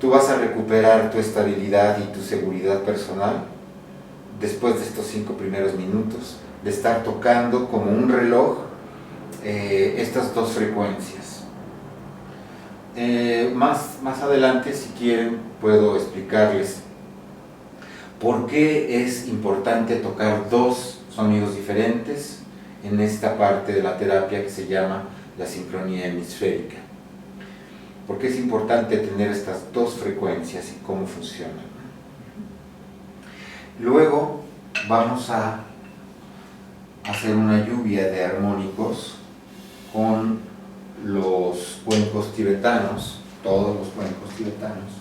Tú vas a recuperar tu estabilidad y tu seguridad personal después de estos 5 primeros minutos, de estar tocando como un reloj estas 2 frecuencias. Más adelante, si quieren, puedo explicarles por qué es importante tocar 2 sonidos diferentes en esta parte de la terapia que se llama la sincronía hemisférica. ¿Por qué es importante tener estas 2 frecuencias y cómo funcionan? Luego vamos a hacer una lluvia de armónicos con los cuencos tibetanos, todos los cuencos tibetanos.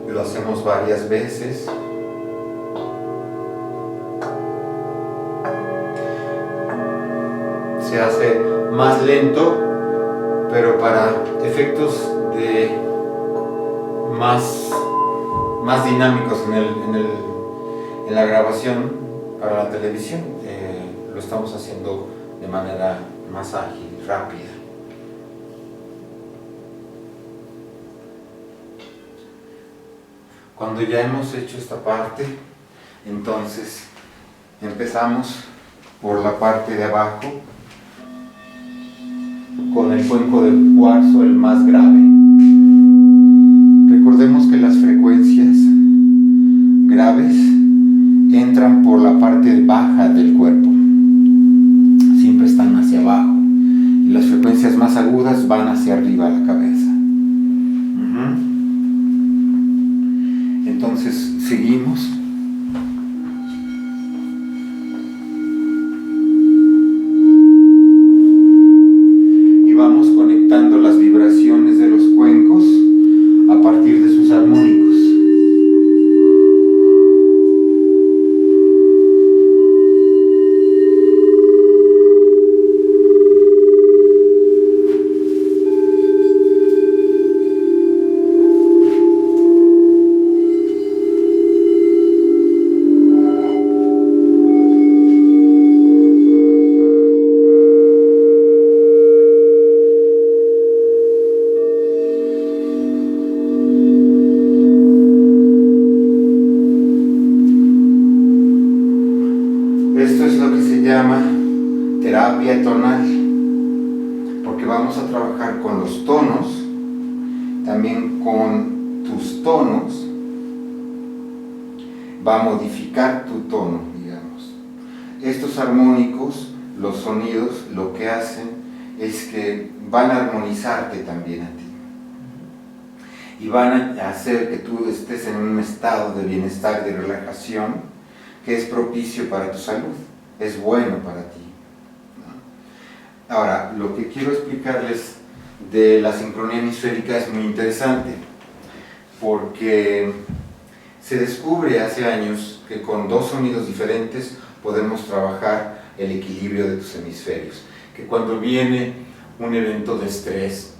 Lo hacemos varias veces. se hace más lento, pero para efectos de más dinámicos en la grabación para la televisión, lo estamos haciendo de manera más ágil, rápida. Cuando ya hemos hecho esta parte, entonces empezamos por la parte de abajo con el cuenco de cuarzo, el más grave. Recordemos que las frecuencias graves entran por la parte baja del cuerpo, siempre están hacia abajo, y las frecuencias más agudas van hacia arriba a la cabeza. Entonces seguimos. Y vamos conectando las vibraciones de los cuencos a partir de sus armónicos. Esto es lo que se llama terapia tonal, porque vamos a trabajar con los tonos, también con tus tonos, va a modificar tu tono, digamos. Estos armónicos, los sonidos, lo que hacen es que van a armonizarte también a ti. Y van a hacer que tú estés en un estado de bienestar, de relajación, que es propicio para tu salud, es bueno para ti. Ahora, lo que quiero explicarles de la sincronía hemisférica es muy interesante, porque se descubre hace años que con dos sonidos diferentes podemos trabajar el equilibrio de tus hemisferios, que cuando viene un evento de estrés,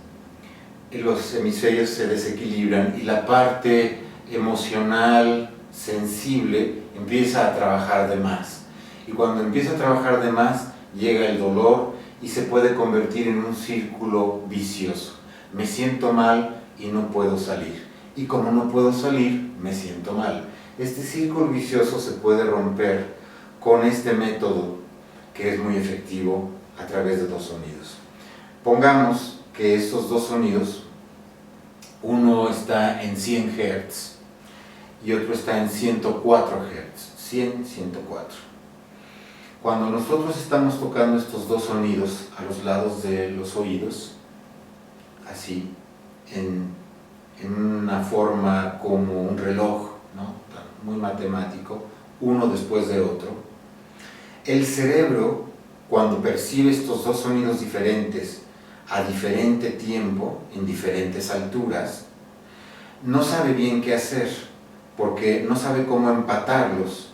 los hemisferios se desequilibran y la parte emocional, sensible, empieza a trabajar de más. Y cuando empieza a trabajar de más, llega el dolor y se puede convertir en un círculo vicioso. Me siento mal y no puedo salir. Y como no puedo salir, me siento mal. Este círculo vicioso se puede romper con este método que es muy efectivo a través de dos sonidos. Pongamos que estos dos sonidos, uno está en 100 Hz y otro está en 104 Hz, 100, 104. Cuando nosotros estamos tocando estos dos sonidos a los lados de los oídos, así, en una forma como un reloj, ¿no? Muy matemático, uno después de otro, el cerebro, cuando percibe estos dos sonidos diferentes a diferente tiempo, en diferentes alturas, no sabe bien qué hacer, porque no sabe cómo empatarlos.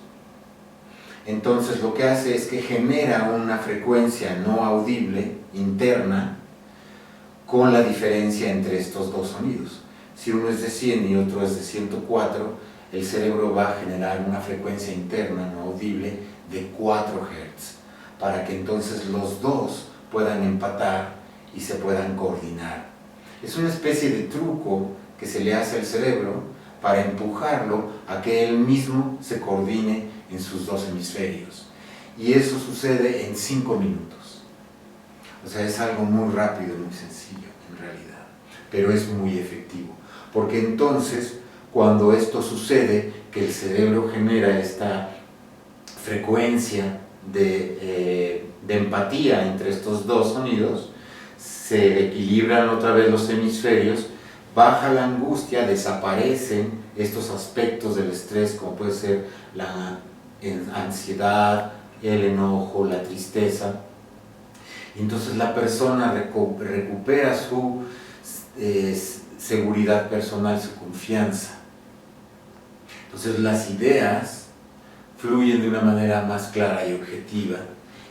Entonces lo que hace es que genera una frecuencia no audible, interna, con la diferencia entre estos dos sonidos. Si uno es de 100 y otro es de 104, el cerebro va a generar una frecuencia interna no audible de 4 Hz, para que entonces los dos puedan empatar y se puedan coordinar. Es una especie de truco que se le hace al cerebro para empujarlo a que él mismo se coordine en sus dos hemisferios. Y eso sucede en 5 minutos. O sea, es algo muy rápido, muy sencillo en realidad, pero es muy efectivo. Porque entonces, cuando esto sucede, que el cerebro genera esta frecuencia de empatía entre estos dos sonidos, se equilibran otra vez los hemisferios, baja la angustia, desaparecen estos aspectos del estrés, como puede ser la ansiedad, el enojo, la tristeza. Entonces la persona recupera su seguridad personal, su confianza. Entonces las ideas fluyen de una manera más clara y objetiva,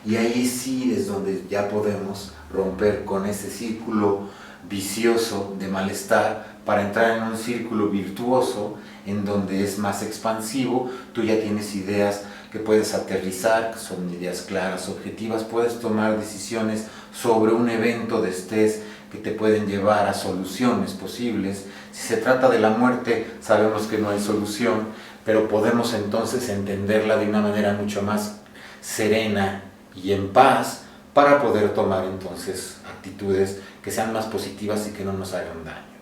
Y ahí sí es donde ya podemos romper con ese círculo vicioso de malestar para entrar en un círculo virtuoso en donde es más expansivo. Tú ya tienes ideas que puedes aterrizar, que son ideas claras, objetivas, puedes tomar decisiones sobre un evento de estrés que te pueden llevar a soluciones posibles. Si se trata de la muerte, sabemos que no hay solución, pero podemos entonces entenderla de una manera mucho más serena y en paz para poder tomar entonces actitudes que sean más positivas y que no nos hagan daño.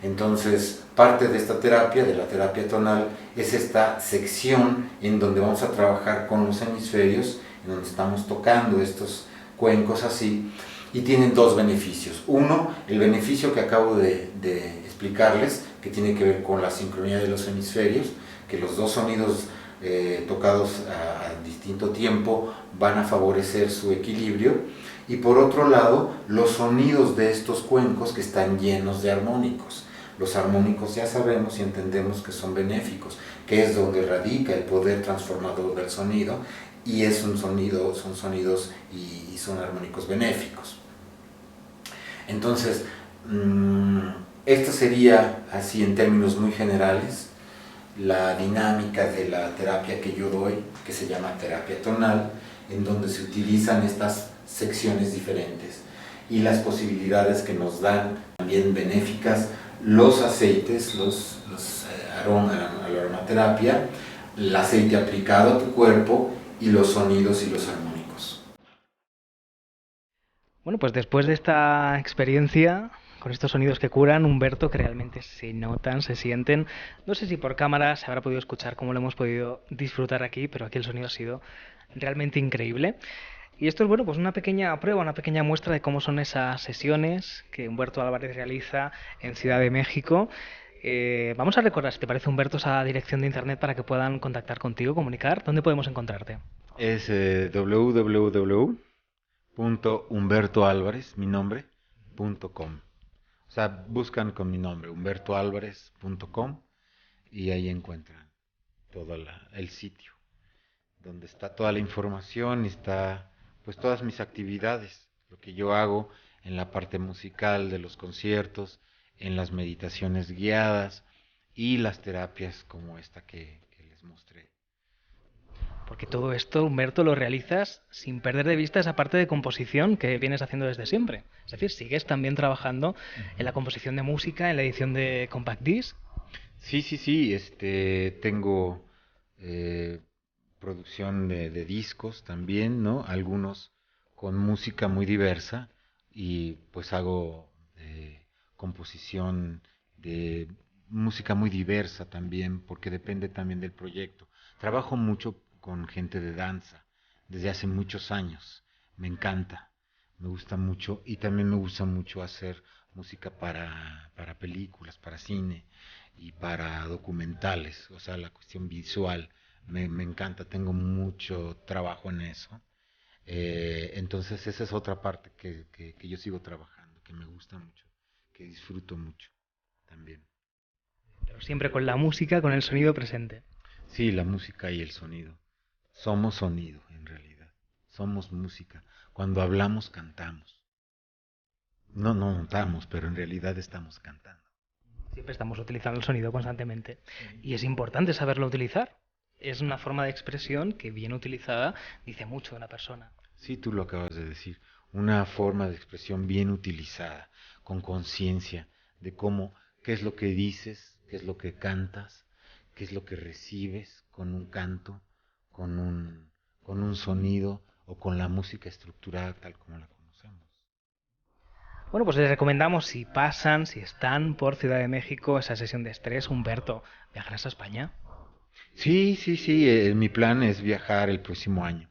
Entonces, parte de esta terapia, de la terapia tonal, es esta sección en donde vamos a trabajar con los hemisferios, en donde estamos tocando estos cuencos así, y tienen dos beneficios. Uno, el beneficio que acabo de explicarles, que tiene que ver con la sincronía de los hemisferios, que los dos sonidos tocados a distinto tiempo van a favorecer su equilibrio, y por otro lado, los sonidos de estos cuencos que están llenos de armónicos. Los armónicos ya sabemos y entendemos que son benéficos, que es donde radica el poder transformador del sonido, y es un sonido, son sonidos y son armónicos benéficos. Entonces, esta sería, así en términos muy generales, la dinámica de la terapia que yo doy, que se llama terapia tonal, en donde se utilizan estas secciones diferentes y las posibilidades que nos dan también benéficas los aceites, la aromaterapia, el aceite aplicado a tu cuerpo y los sonidos y los armónicos. Bueno, pues después de esta experiencia, con estos sonidos que curan, Humberto, que realmente se notan, se sienten, no sé si por cámara se habrá podido escuchar como lo hemos podido disfrutar aquí, pero aquí el sonido ha sido realmente increíble. Y esto es, bueno, pues una pequeña prueba, una pequeña muestra de cómo son esas sesiones que Humberto Álvarez realiza en Ciudad de México. Vamos a recordar, si te parece, Humberto, esa dirección de internet para que puedan contactar contigo, comunicar. ¿Dónde podemos encontrarte? Es www.humbertoalvarez, mi nombre, .com. O sea, buscan con mi nombre, humbertoalvarez.com, y ahí encuentran todo el sitio, donde está toda la información y está pues todas mis actividades, lo que yo hago en la parte musical de los conciertos, en las meditaciones guiadas y las terapias como esta que les mostré. Porque todo esto, Humberto, lo realizas sin perder de vista esa parte de composición que vienes haciendo desde siempre. Es decir, sigues también trabajando en la composición de música, en la edición de Compact Disc. Sí, tengo producción de discos también, ¿no? Algunos con música muy diversa, y pues hago composición de música muy diversa también, porque depende también del proyecto. Trabajo mucho con gente de danza desde hace muchos años. Me encanta, me gusta mucho, y también me gusta mucho hacer música para películas, para cine y para documentales, o sea, la cuestión visual. Me encanta, tengo mucho trabajo en eso. Entonces esa es otra parte que yo sigo trabajando, que me gusta mucho, que disfruto mucho también. Pero siempre con la música, con el sonido presente. Sí, la música y el sonido. Somos sonido, en realidad. Somos música. Cuando hablamos, cantamos. No notamos, pero en realidad estamos cantando. Siempre estamos utilizando el sonido constantemente. Y es importante saberlo utilizar. Es una forma de expresión que, bien utilizada, dice mucho de una persona. Sí, tú lo acabas de decir. Una forma de expresión bien utilizada, con conciencia de cómo, qué es lo que dices, qué es lo que cantas, qué es lo que recibes con un canto, con un sonido o con la música estructurada tal como la conocemos. Bueno, pues les recomendamos, si pasan, si están por Ciudad de México, esa sesión de estrés. Humberto, ¿viajarás a España? Sí, mi plan es viajar el próximo año.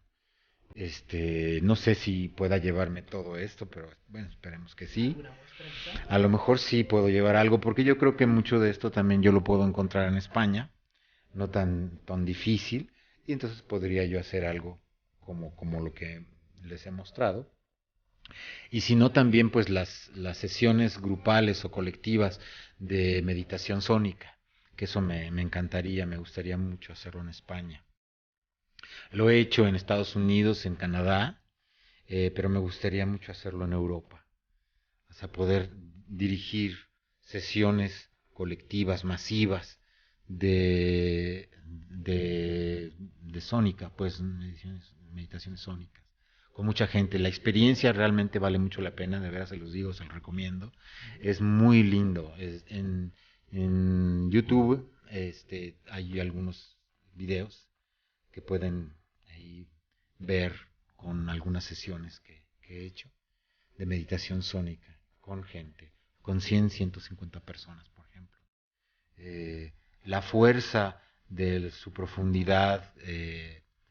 No sé si pueda llevarme todo esto, pero bueno, esperemos que sí. A lo mejor sí puedo llevar algo, porque yo creo que mucho de esto también yo lo puedo encontrar en España, no tan difícil, y entonces podría yo hacer algo como lo que les he mostrado. Y si no, también pues las sesiones grupales o colectivas de meditación sónica, que eso me encantaría, me gustaría mucho hacerlo en España. Lo he hecho en Estados Unidos, en Canadá, pero me gustaría mucho hacerlo en Europa. O sea, poder dirigir sesiones colectivas, masivas, de sónica, pues meditaciones sónicas, con mucha gente. La experiencia realmente vale mucho la pena, de veras se los digo, se los recomiendo. Es muy lindo. En YouTube hay algunos videos que pueden ahí ver con algunas sesiones que he hecho de meditación sónica con gente, con 150 personas, por ejemplo. La fuerza de su profundidad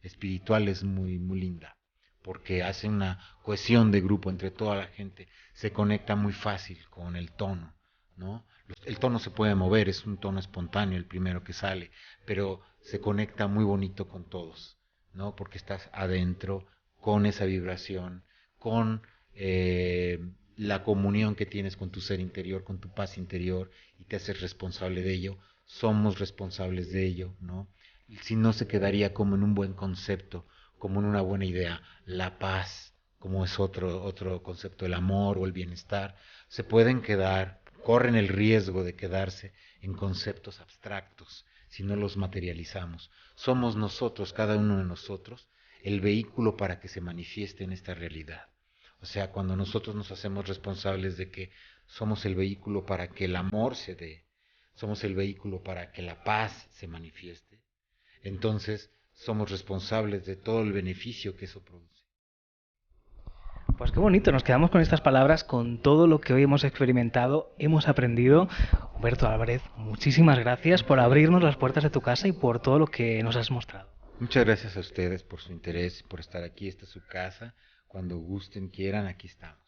espiritual es muy, muy linda, porque hace una cohesión de grupo entre toda la gente, se conecta muy fácil con el tono, ¿no? El tono se puede mover, es un tono espontáneo el primero que sale, pero se conecta muy bonito con todos, ¿no? Porque estás adentro con esa vibración, con la comunión que tienes con tu ser interior, con tu paz interior, y te haces responsable de ello. Somos responsables de ello, ¿no? Si no, se quedaría como en un buen concepto, como en una buena idea. La paz, como es otro concepto, el amor o el bienestar, se pueden quedar, corren el riesgo de quedarse en conceptos abstractos si no los materializamos. Somos nosotros, cada uno de nosotros, el vehículo para que se manifieste en esta realidad. O sea, cuando nosotros nos hacemos responsables de que somos el vehículo para que el amor se dé, somos el vehículo para que la paz se manifieste, entonces somos responsables de todo el beneficio que eso produce. Pues qué bonito, nos quedamos con estas palabras, con todo lo que hoy hemos experimentado, hemos aprendido. Humberto Álvarez, muchísimas gracias por abrirnos las puertas de tu casa y por todo lo que nos has mostrado. Muchas gracias a ustedes por su interés, por estar aquí. Esta es su casa. Cuando gusten, quieran, aquí estamos.